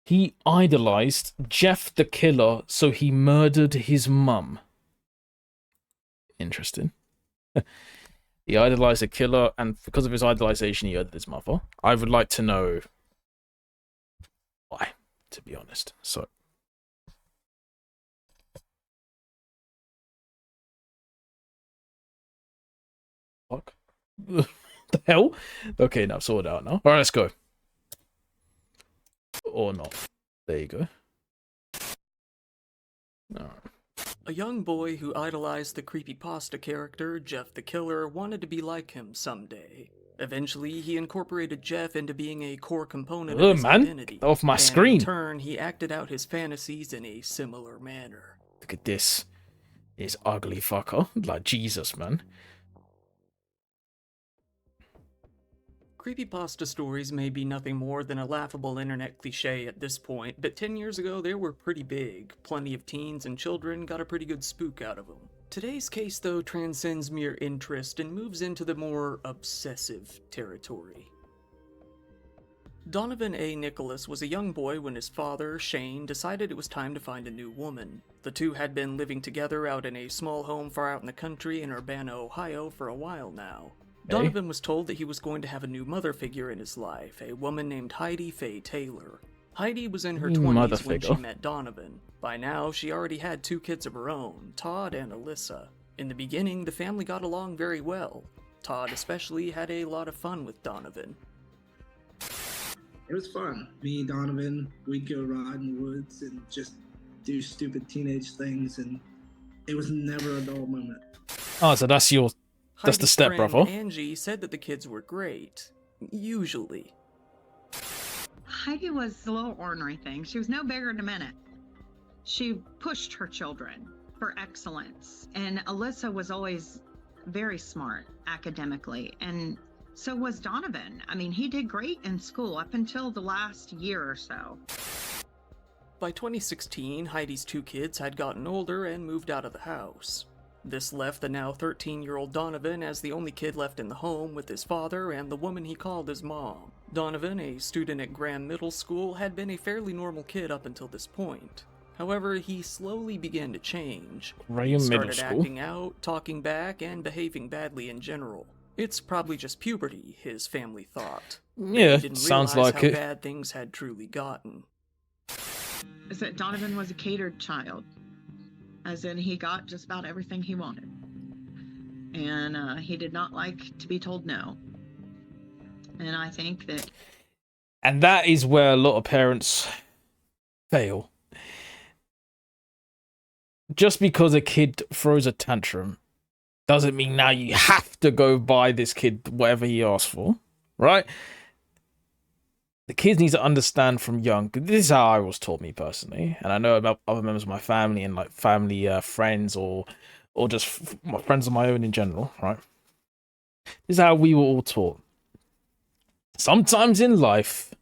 He idolized Jeff the Killer, so he murdered his mum. Interesting. He idolized a killer, and because of his idolization, he murdered his mother. I would like to know why, to be honest. So, fuck. The hell? Okay, now sorted out now. All right, let's go. Or not. There you go. All right. A young boy who idolized the creepypasta character, Jeff the Killer, wanted to be like him someday. Eventually, he incorporated Jeff into being a core component of his identity. Off my and screen. In turn, he acted out his fantasies in a similar manner. Look at this. This ugly fucker. Like Jesus, man. Creepypasta stories may be nothing more than a laughable internet cliche at this point, but 10 years ago they were pretty big. Plenty of teens and children got a pretty good spook out of them. Today's case, though, transcends mere interest and moves into the more obsessive territory. Donovan A. Nicholas was a young boy when his father, Shane, decided it was time to find a new woman. The two had been living together out in a small home far out in the country in Urbana, Ohio for a while now. Donovan was told that he was going to have a new mother figure in his life, a woman named Heidi Faye Taylor. Heidi was in her 20s when she met Donovan. By now, she already had 2 kids of her own, Todd and Alyssa. In the beginning, the family got along very well. Todd especially had a lot of fun with Donovan. It was fun. Me and Donovan, we'd go ride in the woods and just do stupid teenage things, and it was never a dull moment. Oh, so that's your... That's the step, brother. Angie said that the kids were great. Usually. Heidi was a little ornery thing. She was no bigger than a minute. She pushed her children for excellence. And Alyssa was always very smart academically. And so was Donovan. I mean, he did great in school up until the last year or so. By 2016, Heidi's 2 kids had gotten older and moved out of the house. This left the now 13-year-old Donovan as the only kid left in the home with his father and the woman he called his mom. Donovan, a student at Graham Middle School, had been a fairly normal kid up until this point. However, he slowly began to change. He started acting out, talking back, and behaving badly in general. It's probably just puberty, his family thought. Yeah, he didn't sounds realize like how it. bad things had truly gotten. Is that Donovan was a catered child. As in, he got just about everything he wanted. And he did not like to be told no. And I think that... And that is where a lot of parents fail. Just because a kid throws a tantrum doesn't mean now you have to go buy this kid whatever he asks for, right? The kids need to understand from young. This is how I was taught, me personally, and I know about other members of my family and like family friends or just my friends of my own in general, right? This is how we were all taught. Sometimes in life,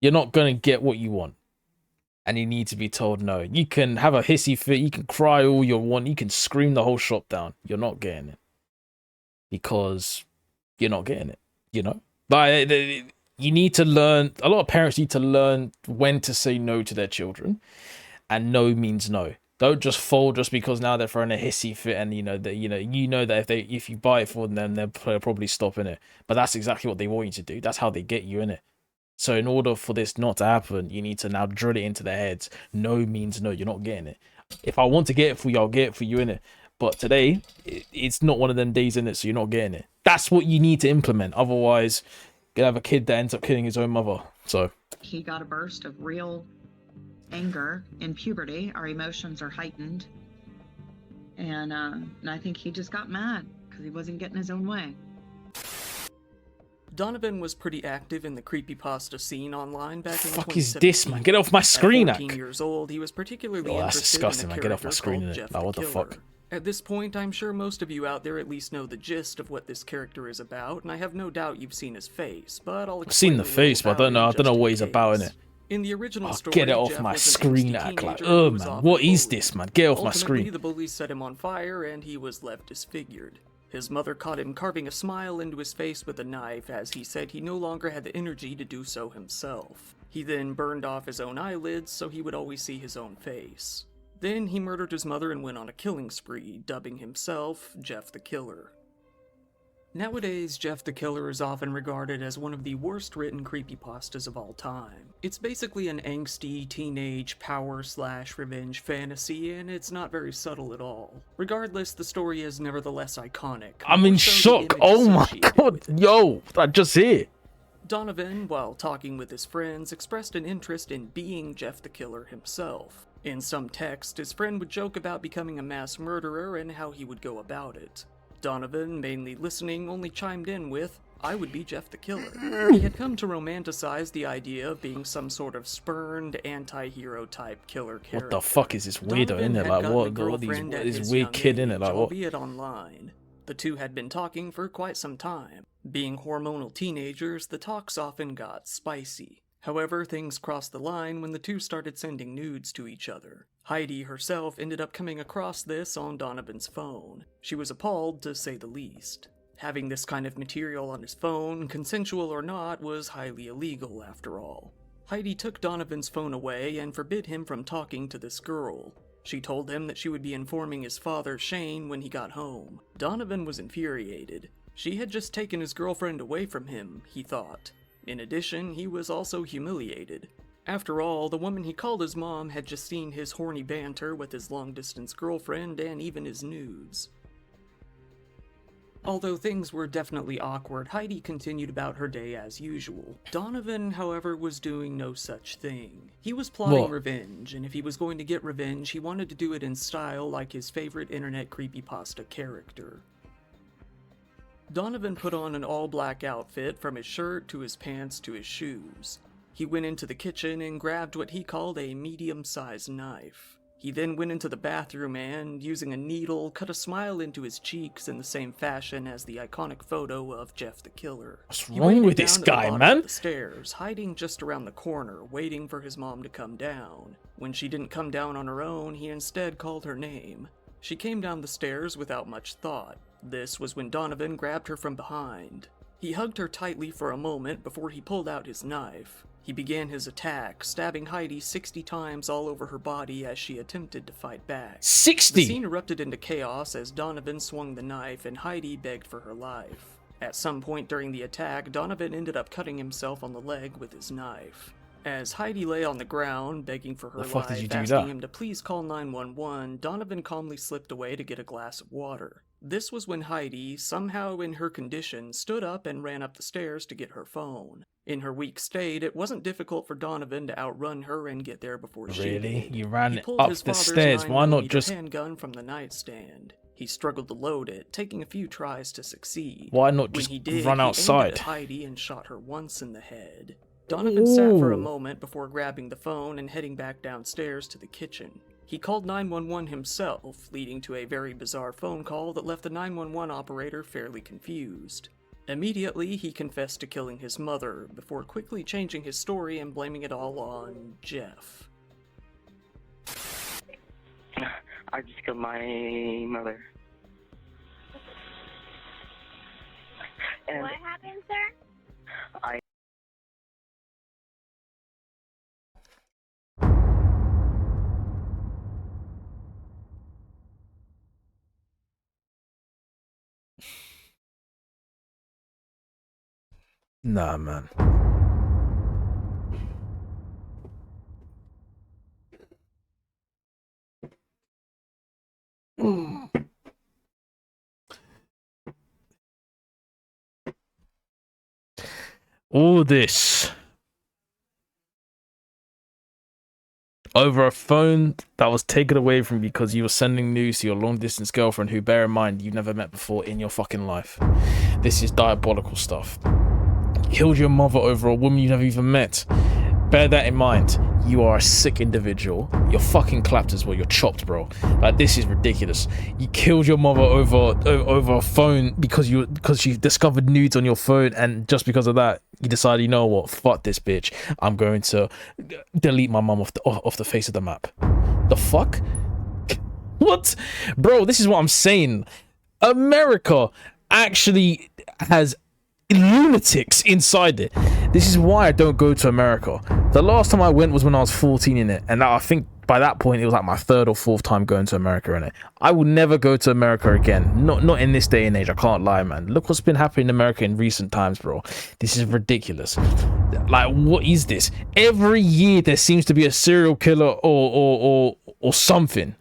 you're not gonna get what you want, and you need to be told no. You can have a hissy fit, you can cry all you want, you can scream the whole shop down. You're not getting it because you're not getting it. You know, like. You need to learn, a lot of parents need to learn when to say no to their children. And no means no. Don't just fold just because now they're throwing a hissy fit and you know that if you buy it for them, they'll probably stop in it. But that's exactly what they want you to do. That's how they get you in it. So in order for this not to happen, you need to now drill it into their heads. No means no, you're not getting it. If I want to get it for you, I'll get it for you in it. But today, it's not one of them days in it, so you're not getting it. That's what you need to implement. Otherwise, gonna have a kid that ends up killing his own mother. So he got a burst of real anger in puberty. Our emotions are heightened, and I think he just got mad because he wasn't getting his own way. Donovan was pretty active in the creepypasta scene online back in 2017. Fuck is this, man? Get off my screen, At 14 years old, he was particularly that's interested disgusting, in a man. Get off my character screen, called innit? Jeff Like, what the Killer. fuck? At this point, I'm sure most of you out there at least know the gist of what this character is about, and I have no doubt you've seen his face, but I'll explain I've seen the face, but I don't know what he's about in it. In the original story, get it off Jeff my was an screen, angsty act like, teenager who was man, often what is bullied. this, man? Get off my Ultimately, screen. the bullies set him on fire, and he was left disfigured. His mother caught him carving a smile into his face with a knife as he said he no longer had the energy to do so himself. He then burned off his own eyelids so he would always see his own face. Then he murdered his mother and went on a killing spree, dubbing himself Jeff the Killer. Nowadays, Jeff the Killer is often regarded as one of the worst-written creepypastas of all time. It's basically an angsty teenage power/revenge fantasy, and it's not very subtle at all. Regardless, the story is nevertheless iconic. I'm in shock. Oh my god, yo, I just it. Donovan, while talking with his friends, expressed an interest in being Jeff the Killer himself. In some text, his friend would joke about becoming a mass murderer and how he would go about it. Donovan, mainly listening, only chimed in with, "I would be Jeff the Killer." He had come to romanticize the idea of being some sort of spurned, anti-hero type killer character. What the fuck is this weirdo Donovan in it? had Like, gotten what? a What girlfriend at this his weird young kid in it? age, Like, what? albeit online. The two had been talking for quite some time. Being hormonal teenagers, the talks often got spicy. However, things crossed the line when the two started sending nudes to each other. Heidi herself ended up coming across this on Donovan's phone. She was appalled, to say the least. Having this kind of material on his phone, consensual or not, was highly illegal after all. Heidi took Donovan's phone away and forbid him from talking to this girl. She told him that she would be informing his father, Shane, when he got home. Donovan was infuriated. She had just taken his girlfriend away from him, he thought. In addition, he was also humiliated. After all, the woman he called his mom had just seen his horny banter with his long-distance girlfriend and even his nudes. Although things were definitely awkward, Heidi continued about her day as usual. Donovan, however, was doing no such thing. He was plotting revenge, and if he was going to get revenge, he wanted to do it in style like his favorite internet creepypasta character. Donovan put on an all-black outfit from his shirt to his pants to his shoes. He went into the kitchen and grabbed what he called a medium-sized knife. He then went into the bathroom and, using a needle, cut a smile into his cheeks in the same fashion as the iconic photo of Jeff the Killer. What's wrong with this guy, man? The stairs, hiding just around the corner, waiting for his mom to come down. When she didn't come down on her own, he instead called her name. She came down the stairs without much thought. This was when Donovan grabbed her from behind. He hugged her tightly for a moment before he pulled out his knife. He began his attack, stabbing Heidi 60 times all over her body as she attempted to fight back. 60? The scene erupted into chaos as Donovan swung the knife and Heidi begged for her life. At some point during the attack, Donovan ended up cutting himself on the leg with his knife. As Heidi lay on the ground, begging for her life, asking him to please call 911, Donovan calmly slipped away to get a glass of water. This was when Heidi, somehow in her condition, stood up and ran up the stairs to get her phone. In her weak state, it wasn't difficult for Donovan to outrun her and get there before she did. Really? You ran up the stairs, why not just... handgun from the nightstand. He struggled to load it, taking a few tries to succeed. Why not just run outside? He aimed at Heidi and shot her once in the head. Donovan sat for a moment before grabbing the phone and heading back downstairs to the kitchen. He called 911 himself, leading to a very bizarre phone call that left the 911 operator fairly confused. Immediately, he confessed to killing his mother, before quickly changing his story and blaming it all on Jeff. I just killed my mother. And what happened, sir? I Nah, man. All this over a phone that was taken away from you because you were sending news to your long-distance girlfriend who, bear in mind, you've never met before in your fucking life. This is diabolical stuff. Killed your mother over a woman you never even met. Bear that in mind. You are a sick individual. You're fucking clapped as well. You're chopped, bro. Like, this is ridiculous. You killed your mother over a phone because she discovered nudes on your phone, and just because of that, you decided, you know what? Fuck this bitch. I'm going to delete my mum off the face of the map. The fuck? What? Bro, this is what I'm saying. America actually has lunatics inside it. This is why I don't go to America. The last time I went was when I was 14 in it, and I think by that point it was like my third or fourth time going to America in it. I will never go to America again. Not in this day and age. I can't lie, man. Look what's been happening in America in recent times, bro. This is ridiculous. Like, what is this? Every year there seems to be a serial killer or something.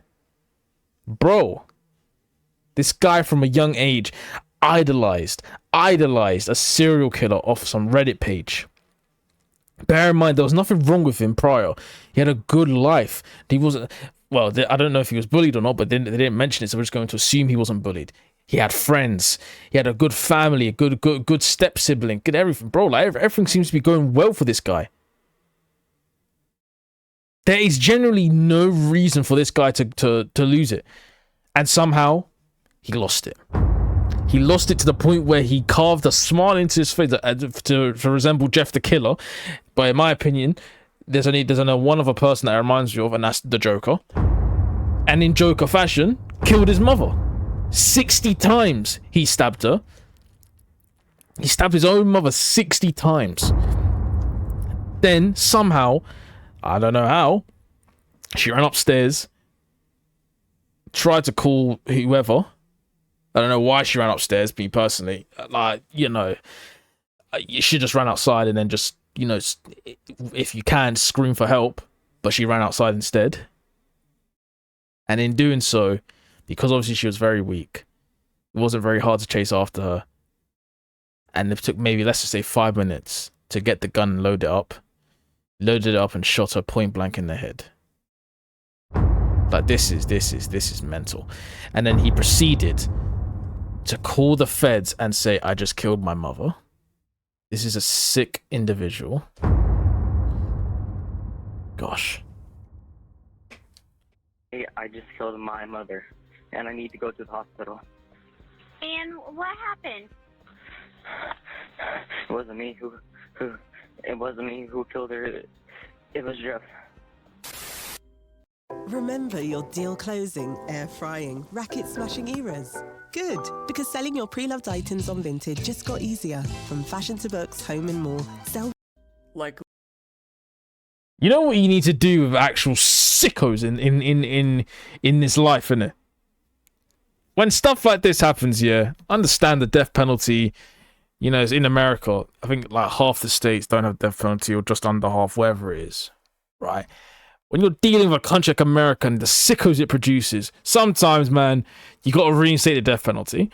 Bro, this guy from a young age idolized a serial killer off some Reddit page. Bear in mind, there was nothing wrong with him prior. He had a good life. He wasn't, well, I don't know if he was bullied or not, but they didn't mention it, so we're just going to assume he wasn't bullied. He had friends. He had a good family, a good step sibling, good everything. Bro, like, everything seems to be going well for this guy. There is generally no reason for this guy to lose it. And somehow, he lost it. He lost it to the point where he carved a smile into his face to resemble Jeff the Killer. But in my opinion, there's only one other person that reminds you of, and that's the Joker. And in Joker fashion, killed his mother. 60 times he stabbed her. He stabbed his own mother 60 times. Then, somehow, I don't know how, she ran upstairs, tried to call whoever. I don't know why she ran upstairs, me personally. Like, you know, you should just run outside and then just, you know, if you can, scream for help. But she ran outside instead. And in doing so, because obviously she was very weak, it wasn't very hard to chase after her. And it took maybe, let's just say, 5 minutes to get the gun and loaded it up and shot her point blank in the head. Like, this is mental. And then he proceeded to call the feds and say, I just killed my mother. This is a sick individual. Gosh. Hey, I just killed my mother, and I need to go to the hospital. And what happened? It wasn't me who killed her. It was Jeff. Remember your deal closing, air frying, racket smashing eras? Good, because selling your pre-loved items on Vinted just got easier. From fashion to books, home and more. Sell. Like, You know what you need to do with actual sickos in this life, innit? When stuff like this happens, yeah, understand the death penalty. You know, it's in America. I think like half the states don't have death penalty, or just under half, wherever it is, right? When you're dealing with a country like America and the sickos it produces, sometimes, man, you got to reinstate the death penalty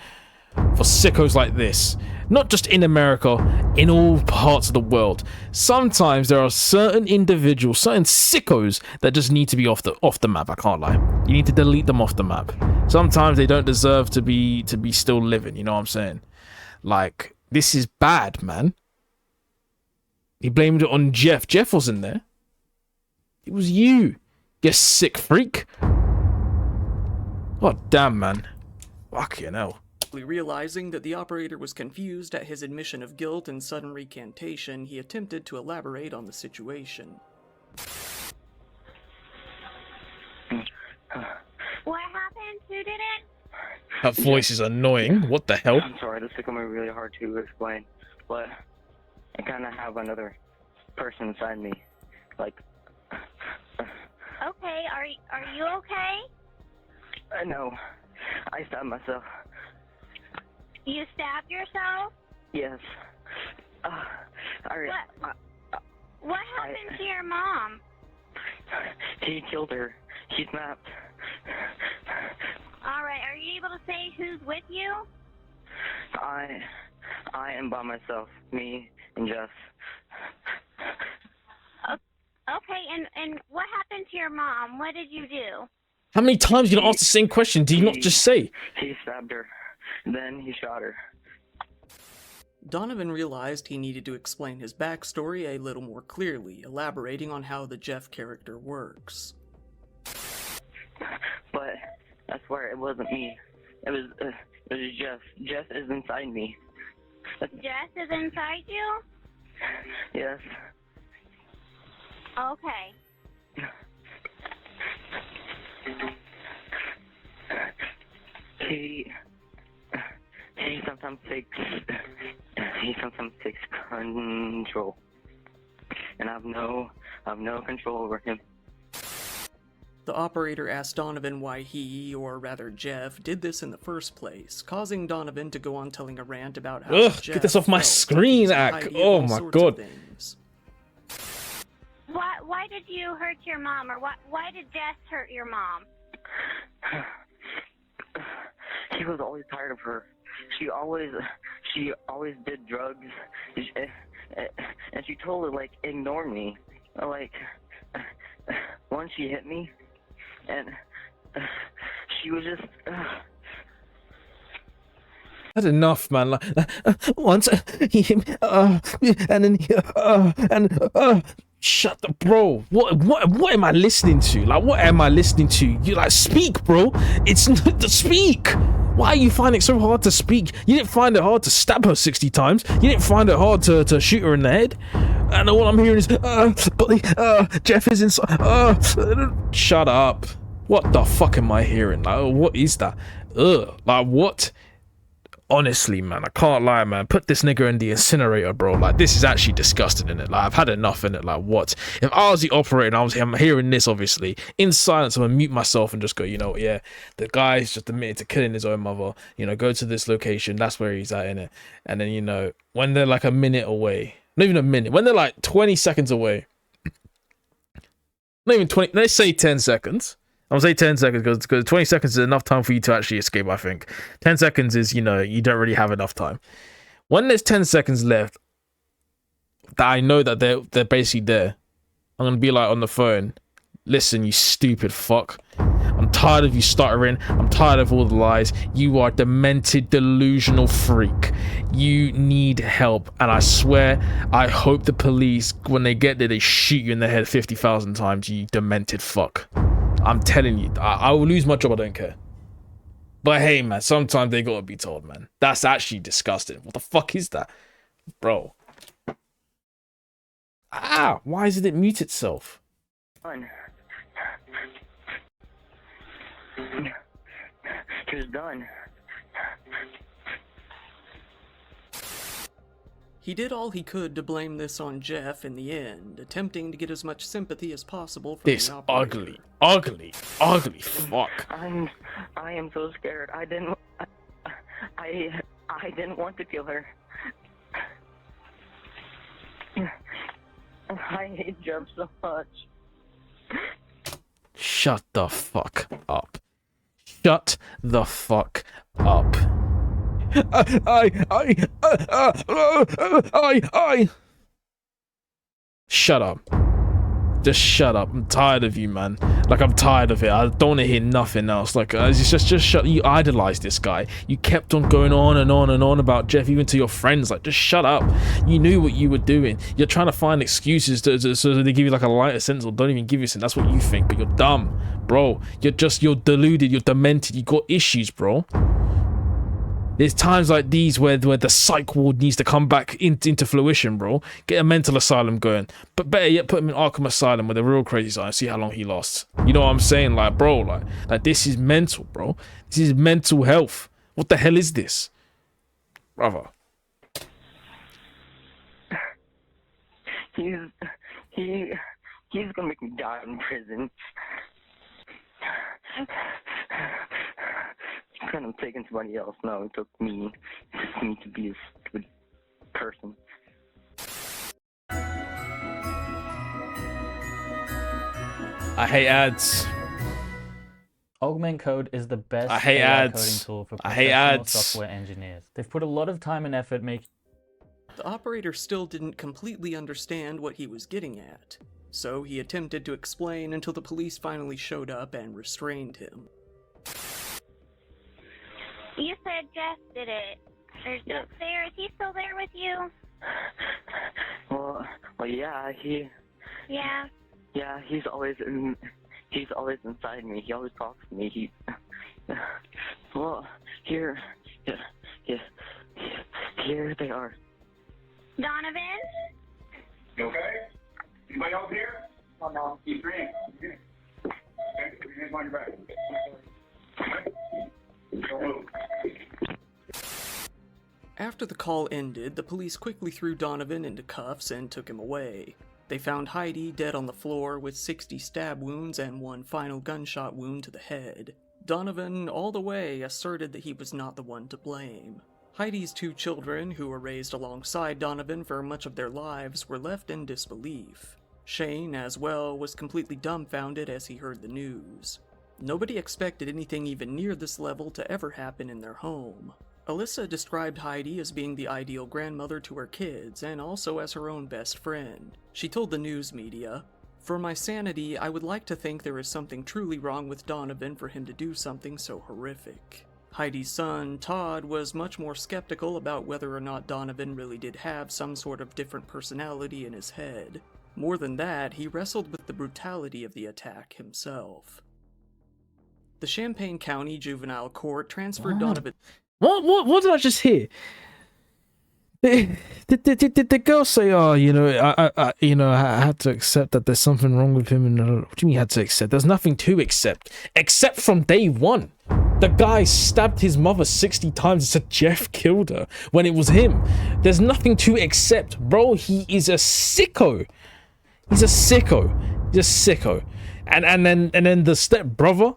for sickos like this. Not just in America, in all parts of the world. Sometimes there are certain individuals, certain sickos that just need to be off the map. I can't lie. You need to delete them off the map. Sometimes they don't deserve to be still living. You know what I'm saying? Like, this is bad, man. He blamed it on Jeff. Jeff wasn't there. It was you sick freak. God damn, man. Fucking hell. realizing that the operator was confused at his admission of guilt and sudden recantation, he attempted to elaborate on the situation. What happened? Who did it? That voice is annoying. What the hell? I'm sorry, this is going to be really hard to explain, but I kind of have another person inside me. Like, Okay, are you okay? No, I stabbed myself. You stabbed yourself? Yes. What happened to your mom? He killed her. She snapped. Alright, are you able to say who's with you? I am by myself. Me and Jeff. Okay, and what happened to your mom? What did you do? How many times are you gonna ask the same question? Do you not just say? He stabbed her. Then he shot her. Donovan realized he needed to explain his backstory a little more clearly, elaborating on how the Jeff character works. But I swear it wasn't me. It was Jeff. Jeff is inside me. Jess is inside you? Yes. Okay. sometimes takes control, and I've no control over him. The operator asked Donovan why he, or rather Jeff, did this in the first place, causing Donovan to go on telling a rant about how Ugh, Jeff get this off my felt, screen, accusing Ak. Heidi of Oh all my sorts of God. things. Why did you hurt your mom, or why did Jess hurt your mom? He was always tired of her. She always did drugs, and she told her, like, ignore me. Like, once she hit me, and she was just. That's enough, man. Like, once he hit me, and then shut the bro. What am I listening to? Like, what am I listening to? You like speak, bro. It's not to speak. Why are you finding it so hard to speak? You didn't find it hard to stab her 60 times. You didn't find it hard to shoot her in the head. And all I'm hearing is, Jeff is inside. Shut up. What the fuck am I hearing? Like, what is that? Like, what? Honestly, man, I can't lie, man. Put this nigga in the incinerator, bro. Like, this is actually disgusting, innit? Like, I've had enough, innit? Like, what? If I was the operator and I'm hearing this, obviously, in silence, I'm gonna mute myself and just go, you know what, yeah, the guy's just admitted to killing his own mother. You know, go to this location. That's where he's at, innit? And then, you know, when they're like a minute away, not even a minute, when they're like 20 seconds away, not even 20, let's say 10 seconds. I'll say 10 seconds because 20 seconds is enough time for you to actually escape, I think. 10 seconds is, you know, you don't really have enough time. When there's 10 seconds left, that I know that they're basically there, I'm going to be like on the phone, listen, you stupid fuck. I'm tired of you stuttering. I'm tired of all the lies. You are a demented, delusional freak. You need help. And I swear, I hope the police, when they get there, they shoot you in the head 50,000 times, you demented fuck. I'm telling you, I will lose my job, I don't care. But hey, man, sometimes they gotta be told, man. That's actually disgusting. What the fuck is that? Bro. Ah, why did it mute itself? He's done. He did all he could to blame this on Jeff in the end, attempting to get as much sympathy as possible from This the operator. ugly fuck. I am so scared. I didn't want to kill her. I hate Jeff so much. Shut the fuck up. Shut the fuck up. Shut up. Just shut up. I'm tired of you, man. Like, I'm tired of it. I don't want to hear nothing else. Like, it's just shut. You idolized this guy. You kept on going on and on and on about Jeff, even to your friends. Like, just shut up. You knew what you were doing. You're trying to find excuses so they give you like a lighter sense, or don't even give you a sense. That's what you think, but you're dumb, bro. You're deluded. You're demented. You got issues, bro. There's times like these where the psych ward needs to come back into fruition, bro. Get a mental asylum going. But better yet, put him in Arkham Asylum with the real crazy side and see how long he lasts. You know what I'm saying? Like, bro, like this is mental, bro. This is mental health. What the hell is this? Brother. He's gonna make me die in prison. He couldn't have taken somebody else. No, it took me. It took me to be a stupid person. I hate ads. Augment Code is the best I hate AI ads. coding tool for I hate professional ads. software engineers. They've put a lot of time and effort making. The operator still didn't completely understand what he was getting at, so he attempted to explain until the police finally showed up and restrained him. You said Jeff did it. There's Jeff there. Is he still there with you? Well, yeah, Yeah. yeah, he's always inside me. He always talks to me. Well, here they are. Donovan? You okay? Anybody else here? Oh, no. Keep drinking. Okay, put your hands on your back. Okay? Don't move. After the call ended, the police quickly threw Donovan into cuffs and took him away. They found Heidi dead on the floor with 60 stab wounds and one final gunshot wound to the head. Donovan, all the way, asserted that he was not the one to blame. Heidi's 2 children, who were raised alongside Donovan for much of their lives, were left in disbelief. Shane, as well, was completely dumbfounded as he heard the news. Nobody expected anything even near this level to ever happen in their home. Alyssa described Heidi as being the ideal grandmother to her kids, and also as her own best friend. She told the news media, "For my sanity, I would like to think there is something truly wrong with Donovan for him to do something so horrific." Heidi's son, Todd, was much more skeptical about whether or not Donovan really did have some sort of different personality in his head. More than that, he wrestled with the brutality of the attack himself. The Champaign County Juvenile Court transferred Donovan... What did I just hear? Did the girl say, "Oh, I had to accept that there's something wrong with him"? And what do you mean you had to accept? There's nothing to accept, except from day one. The guy stabbed his mother 60 times and said Jeff killed her when it was him. There's nothing to accept, bro. He is a sicko. He's a sicko. He's a sicko. And then the step brother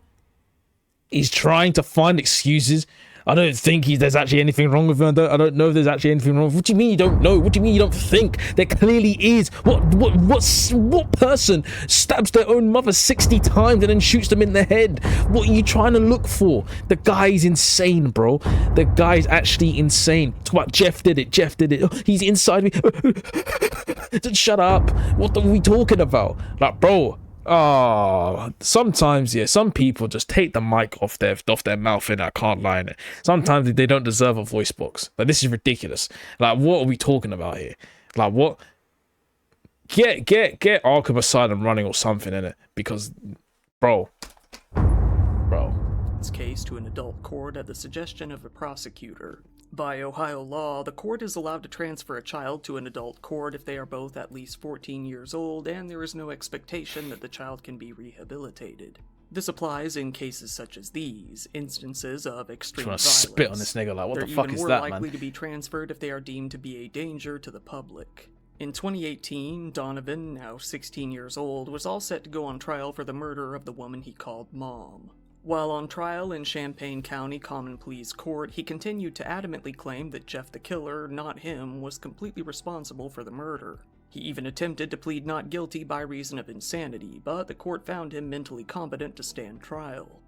is trying to find excuses. I don't think there's actually anything wrong with him. I don't know if there's actually anything wrong. What do you mean you don't know? What do you mean you don't think? There clearly is. What person stabs their own mother 60 times and then shoots them in the head? What are you trying to look for? The guy's insane, bro. The guy's actually insane. Talk about Jeff did it. Jeff did it. Oh, he's inside me. Just shut up. What are we talking about? Like, bro. Sometimes, yeah, some people just take the mic off their mouth, and I can't lie in it. Sometimes they don't deserve a voice box. Like, this is ridiculous. Like, what are we talking about here? Like, what? Get Arkham Asylum running or something in it, because, bro. Case to an adult court at the suggestion of a prosecutor. By Ohio law, the court is allowed to transfer a child to an adult court if they are both at least 14 years old and there is no expectation that the child can be rehabilitated. This applies in cases such as these, instances of extreme violence. Spit on this nigga, like, what the fuck is that, man? They're even more likely to be transferred if they are deemed to be a danger to the public. In 2018, Donovan, now 16 years old, was all set to go on trial for the murder of the woman he called Mom. While on trial in Champaign County Common Pleas Court, he continued to adamantly claim that Jeff the killer, not him, was completely responsible for the murder. He even attempted to plead not guilty by reason of insanity, but the court found him mentally competent to stand trial.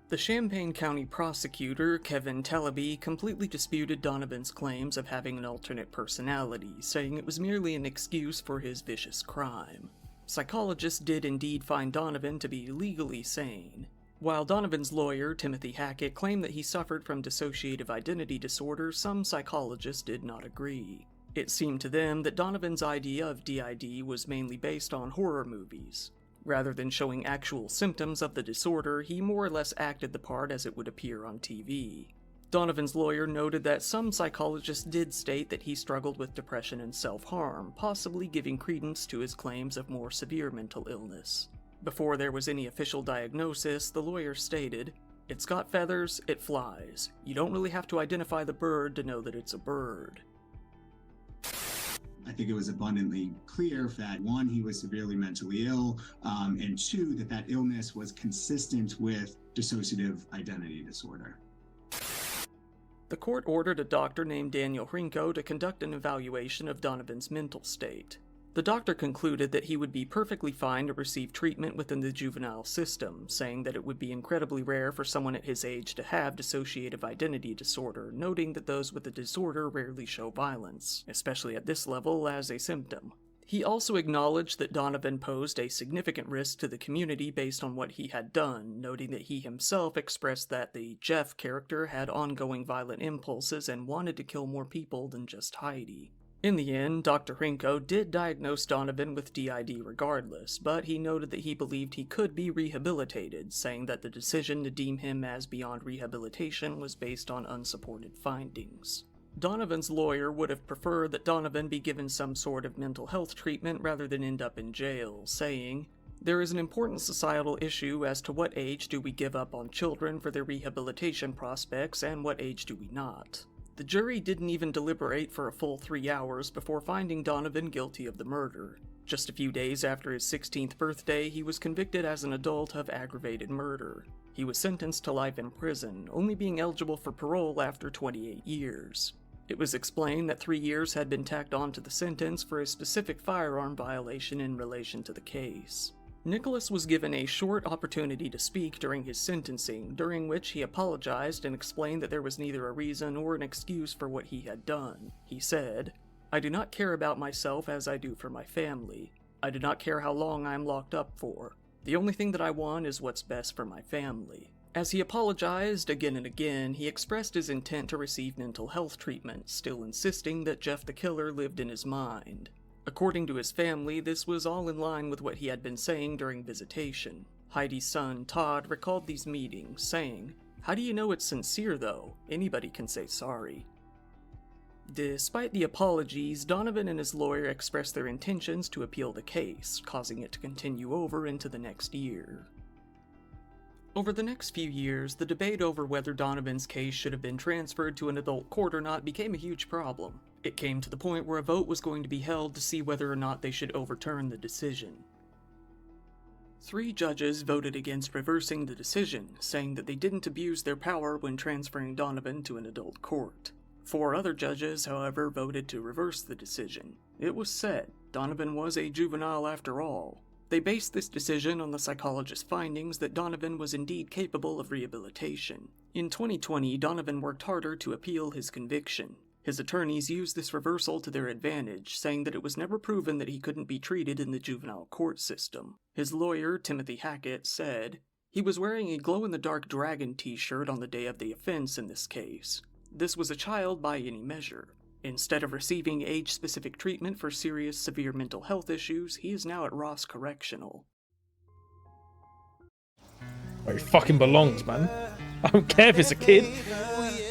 The Champaign County prosecutor, Kevin Tellaby, completely disputed Donovan's claims of having an alternate personality, saying it was merely an excuse for his vicious crime. Psychologists did indeed find Donovan to be legally sane. While Donovan's lawyer, Timothy Hackett, claimed that he suffered from dissociative identity disorder, some psychologists did not agree. It seemed to them that Donovan's idea of DID was mainly based on horror movies. Rather than showing actual symptoms of the disorder, he more or less acted the part as it would appear on TV. Donovan's lawyer noted that some psychologists did state that he struggled with depression and self-harm, possibly giving credence to his claims of more severe mental illness. Before there was any official diagnosis, the lawyer stated, "It's got feathers, it flies. You don't really have to identify the bird to know that it's a bird." I think it was abundantly clear that, one, he was severely mentally ill, and two, that illness was consistent with dissociative identity disorder. The court ordered a doctor named Daniel Hrinko to conduct an evaluation of Donovan's mental state. The doctor concluded that he would be perfectly fine to receive treatment within the juvenile system, saying that it would be incredibly rare for someone at his age to have dissociative identity disorder, noting that those with the disorder rarely show violence, especially at this level, as a symptom. He also acknowledged that Donovan posed a significant risk to the community based on what he had done, noting that he himself expressed that the Jeff character had ongoing violent impulses and wanted to kill more people than just Heidi. In the end, Dr. Hrinko did diagnose Donovan with DID regardless, but he noted that he believed he could be rehabilitated, saying that the decision to deem him as beyond rehabilitation was based on unsupported findings. Donovan's lawyer would have preferred that Donovan be given some sort of mental health treatment rather than end up in jail, saying, "There is an important societal issue as to what age do we give up on children for their rehabilitation prospects and what age do we not. The jury didn't even deliberate for a full 3 hours before finding Donovan guilty of the murder. Just a few days after his 16th birthday, he was convicted as an adult of aggravated murder. He was sentenced to life in prison, only being eligible for parole after 28 years. It was explained that 3 years had been tacked on to the sentence for a specific firearm violation in relation to the case. Nicholas was given a short opportunity to speak during his sentencing, during which he apologized and explained that there was neither a reason or an excuse for what he had done. He said, "I do not care about myself as I do for my family. I do not care how long I am locked up for. The only thing that I want is what's best for my family." As he apologized again and again, he expressed his intent to receive mental health treatment, still insisting that Jeff the killer lived in his mind. According to his family, this was all in line with what he had been saying during visitation. Heidi's son, Todd, recalled these meetings, saying, "How do you know it's sincere, though? Anybody can say sorry." Despite the apologies, Donovan and his lawyer expressed their intentions to appeal the case, causing it to continue over into the next year. Over the next few years, the debate over whether Donovan's case should have been transferred to an adult court or not became a huge problem. It came to the point where a vote was going to be held to see whether or not they should overturn the decision. 3 judges voted against reversing the decision, saying that they didn't abuse their power when transferring Donovan to an adult court. 4 other judges, however, voted to reverse the decision. It was said Donovan was a juvenile after all. They based this decision on the psychologist's findings that Donovan was indeed capable of rehabilitation. In 2020, Donovan worked harder to appeal his conviction. His attorneys used this reversal to their advantage, saying that it was never proven that he couldn't be treated in the juvenile court system. His lawyer, Timothy Hackett, said, "He was wearing a glow-in-the-dark dragon t-shirt on the day of the offense in this case. This was a child by any measure. Instead of receiving age-specific treatment for serious, severe mental health issues, he is now at Ross Correctional." Where he fucking belongs, man. I don't care if it's a kid.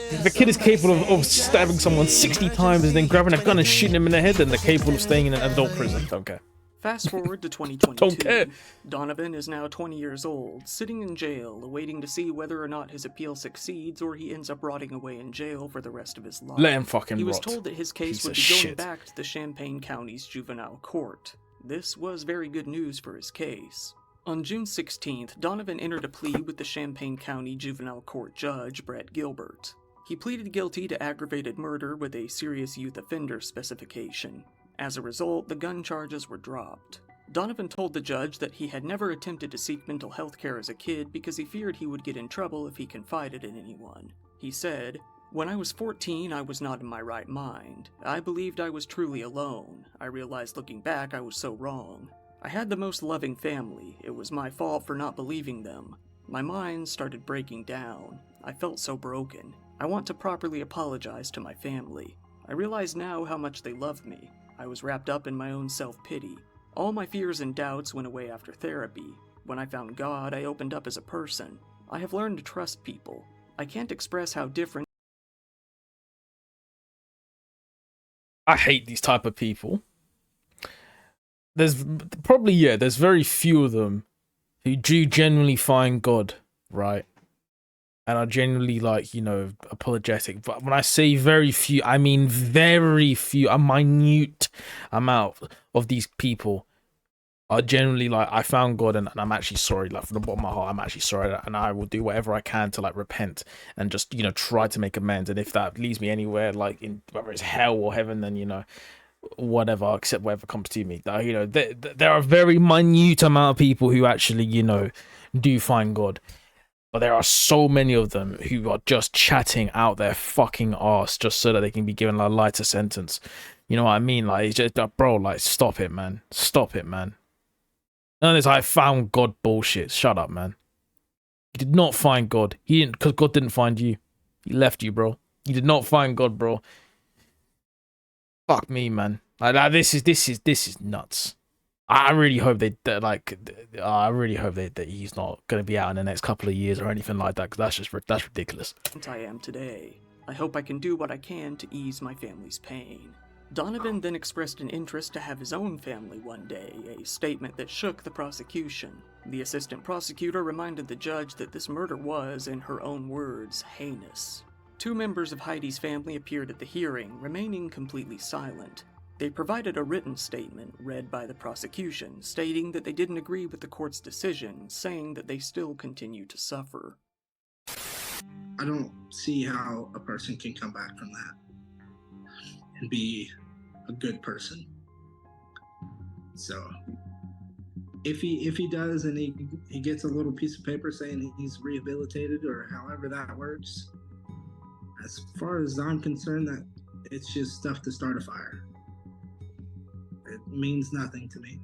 If the kid is capable of stabbing someone 60 times and then grabbing a gun and shooting him in the head, then they're capable of staying in an adult prison. Don't care. Fast forward to 2022. Don't care. Donovan is now 20 years old, sitting in jail, awaiting to see whether or not his appeal succeeds or he ends up rotting away in jail for the rest of his life. Let him fucking He was rot. told that his case Piece would of be going shit. back to the Champaign County's juvenile court. This was very good news for his case. On June 16th, Donovan entered a plea with the Champaign County Juvenile Court Judge, Brett Gilbert. He pleaded guilty to aggravated murder with a serious youth offender specification. As a result, the gun charges were dropped. Donovan told the judge that he had never attempted to seek mental health care as a kid because he feared he would get in trouble if he confided in anyone. He said, "When I was 14, I was not in my right mind. I believed I was truly alone. I realized looking back I was so wrong. I had the most loving family. It was my fault for not believing them. My mind started breaking down. I felt so broken. I want to properly apologize to my family. I realize now how much they loved me. I was wrapped up in my own self-pity. All my fears and doubts went away after therapy. When I found God, I opened up as a person. I have learned to trust people. I can't express how different." I hate these type of people. There's probably, there's very few of them who do genuinely find God, right? And are genuinely, like, apologetic. But when I say very few, I mean very few, a minute amount of these people are generally like, I found God and I'm actually sorry, like, from the bottom of my heart, I'm actually sorry, and I will do whatever I can to, like, repent and just, try to make amends. And if that leads me anywhere, like, in whether it's hell or heaven, then, whatever, I'll accept whatever comes to me. There are a very minute amount of people who actually, do find God. But there are so many of them who are just chatting out their fucking arse just so that they can be given a lighter sentence. You know what I mean? Like, it's just, bro, like, stop it, man. Stop it, man. None of this I found God bullshit. Shut up, man. You did not find God. He didn't, because God didn't find you. He left you, bro. You did not find God, bro. Fuck me, man. Like, this is nuts. I really hope that he's not going to be out in the next couple of years or anything like that, because that's ridiculous. I am today. I hope I can do what I can to ease my family's pain. Donovan then expressed an interest to have his own family one day, a statement that shook the prosecution. The assistant prosecutor reminded the judge that this murder was, in her own words, heinous. Two members of Heidi's family appeared at the hearing, remaining completely silent. They provided a written statement read by the prosecution, stating that they didn't agree with the court's decision, saying that they still continue to suffer. I don't see how a person can come back from that and be a good person. So if he does, and he gets a little piece of paper saying he's rehabilitated, or however that works, as far as I'm concerned, that it's just stuff to start a fire. It means nothing to me.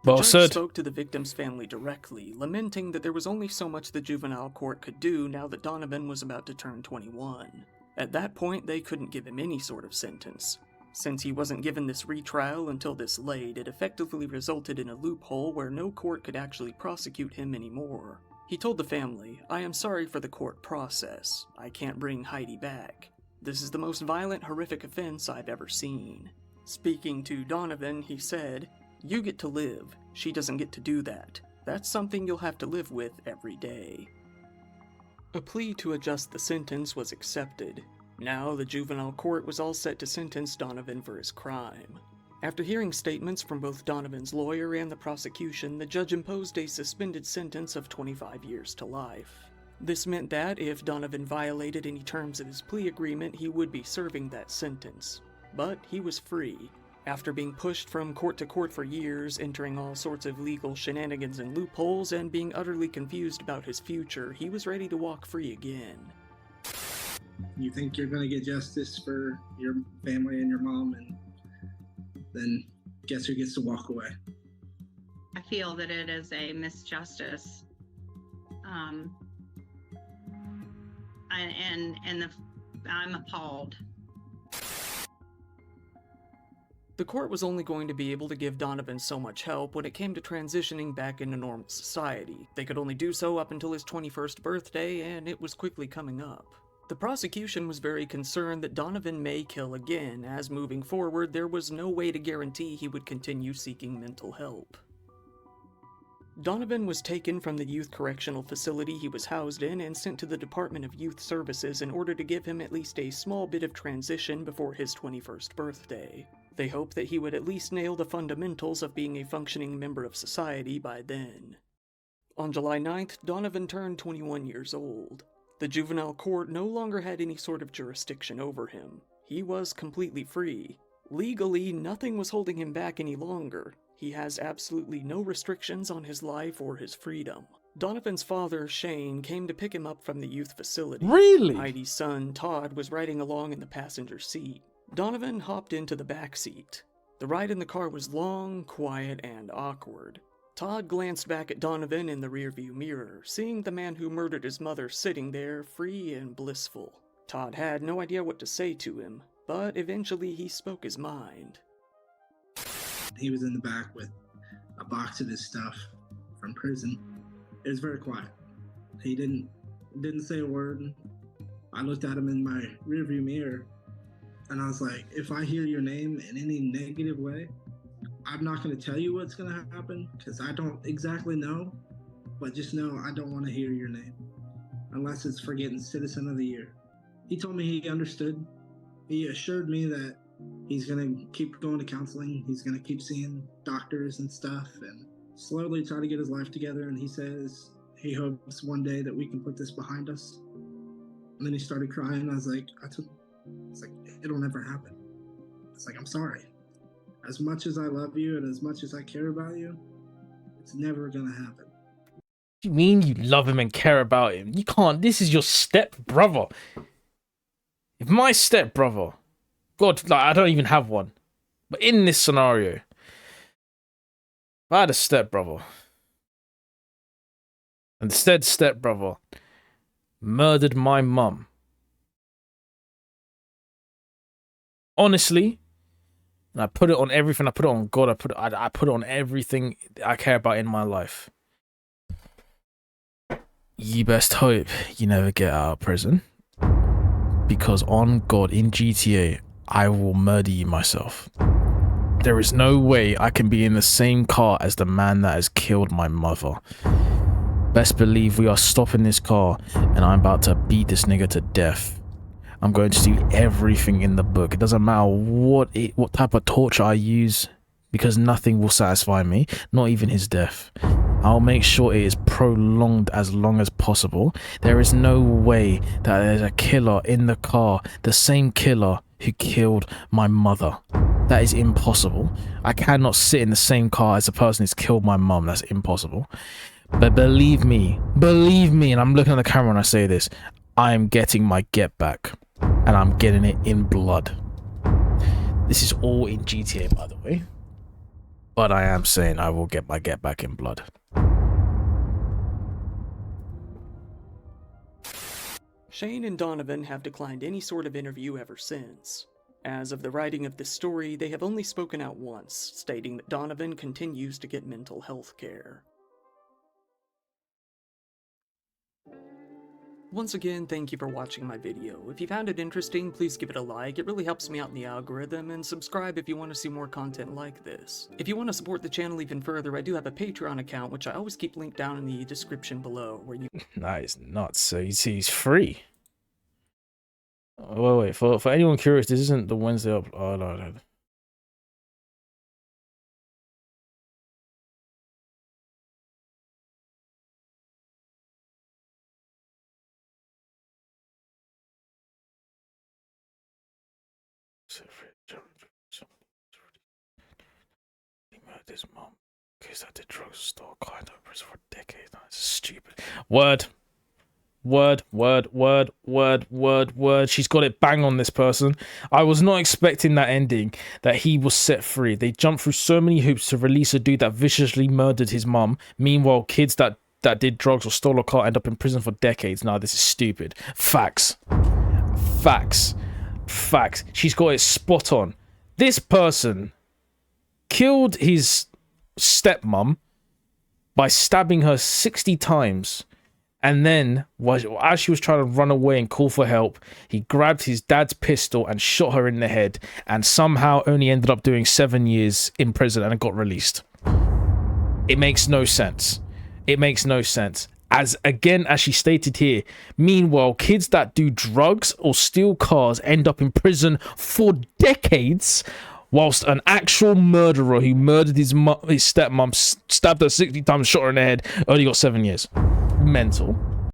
Well The judge said. spoke to the victim's family directly, lamenting that there was only so much the juvenile court could do now that Donovan was about to turn 21. At that point, they couldn't give him any sort of sentence. Since he wasn't given this retrial until this late, it effectively resulted in a loophole where no court could actually prosecute him anymore. He told the family, "I am sorry for the court process. I can't bring Heidi back. This is the most violent, horrific offense I've ever seen." Speaking to Donovan, he said, "You get to live. She doesn't get to do that. That's something you'll have to live with every day." A plea to adjust the sentence was accepted. Now the juvenile court was all set to sentence Donovan for his crime. After hearing statements from both Donovan's lawyer and the prosecution, the judge imposed a suspended sentence of 25 years to life. This meant that if Donovan violated any terms of his plea agreement, he would be serving that sentence. But he was free. After being pushed from court to court for years, entering all sorts of legal shenanigans and loopholes, and being utterly confused about his future, he was ready to walk free again. You think you're going to get justice for your family and your mom, and then guess who gets to walk away? I feel that it is a misjustice. I'm appalled. The court was only going to be able to give Donovan so much help when it came to transitioning back into normal society. They could only do so up until his 21st birthday, and it was quickly coming up. The prosecution was very concerned that Donovan may kill again, as moving forward there was no way to guarantee he would continue seeking mental help. Donovan was taken from the youth correctional facility he was housed in and sent to the Department of Youth Services in order to give him at least a small bit of transition before his 21st birthday. They hoped that he would at least nail the fundamentals of being a functioning member of society by then. On July 9th, Donovan turned 21 years old. The juvenile court no longer had any sort of jurisdiction over him. He was completely free. Legally, nothing was holding him back any longer. He has absolutely no restrictions on his life or his freedom. Donovan's father, Shane, came to pick him up from the youth facility. Really? Heidi's son, Todd, was riding along in the passenger seat. Donovan hopped into the back seat. The ride in the car was long, quiet, and awkward. Todd glanced back at Donovan in the rearview mirror, seeing the man who murdered his mother sitting there, free and blissful. Todd had no idea what to say to him, but eventually he spoke his mind. He was in the back with a box of his stuff from prison. It was very quiet. He didn't say a word. I looked at him in my rearview mirror, and I was like, if I hear your name in any negative way, I'm not going to tell you what's going to happen, because I don't exactly know, but just know I don't want to hear your name, unless it's for getting Citizen of the Year. He told me he understood. He assured me that he's going to keep going to counseling. He's going to keep seeing doctors and stuff and slowly try to get his life together. And he says he hopes one day that we can put this behind us. And then he started crying. I was like, it'll never happen. It's like, I'm sorry. As much as I love you and as much as I care about you, it's never going to happen. What do you mean you love him and care about him? You can't. This is your step brother. If my step brother, God, like, I don't even have one, but in this scenario, if I had a step brother, and said step brother murdered my mum, honestly, and I put it on everything. I put it on God. I put it on everything I care about in my life. You best hope you never get out of prison, because on God, in GTA, I will murder you myself. There is no way I can be in the same car as the man that has killed my mother. Best believe we are stopping this car and I'm about to beat this nigga to death. I'm going to do everything in the book. It doesn't matter what type of torture I use, because nothing will satisfy me, not even his death. I'll make sure it is prolonged as long as possible. There is no way that there's a killer in the car, the same killer who killed my mother. That is impossible. I cannot sit in the same car as the person who's killed my mum. That's impossible. But believe me, and I'm looking at the camera when I say this, I am getting my get back, and I'm getting it in blood. This is all in GTA, by the way. But I am saying I will get my get back in blood. Shane and Donovan have declined any sort of interview ever since. As of the writing of this story, they have only spoken out once, stating that Donovan continues to get mental health care. Once again, thank you for watching my video. If you found it interesting, please give it a like. It really helps me out in the algorithm, and subscribe if you want to see more content like this. If you want to support the channel even further, I do have a Patreon account, which I always keep linked down in the description below, where you... That is nuts. So he's free. Wait. For anyone curious, this isn't the Wednesday up. Oh, no. His mom, because I did drugs, stole kind of prison for decades. That's stupid. Word. She's got it bang on this person. I was not expecting that ending, that he was set free. They jumped through so many hoops to release a dude that viciously murdered his mom. Meanwhile, kids that did drugs or stole a car end up in prison for decades. Nah, this is stupid. Facts. She's got it spot on. This person killed his stepmom by stabbing her 60 times, and then as she was trying to run away and call for help, he grabbed his dad's pistol and shot her in the head, and somehow only ended up doing 7 years in prison and got released. It makes no sense. As she stated here, meanwhile, kids that do drugs or steal cars end up in prison for decades, whilst an actual murderer who murdered his stepmom, stabbed her 60 times, shot her in the head, only got 7 years. Mental.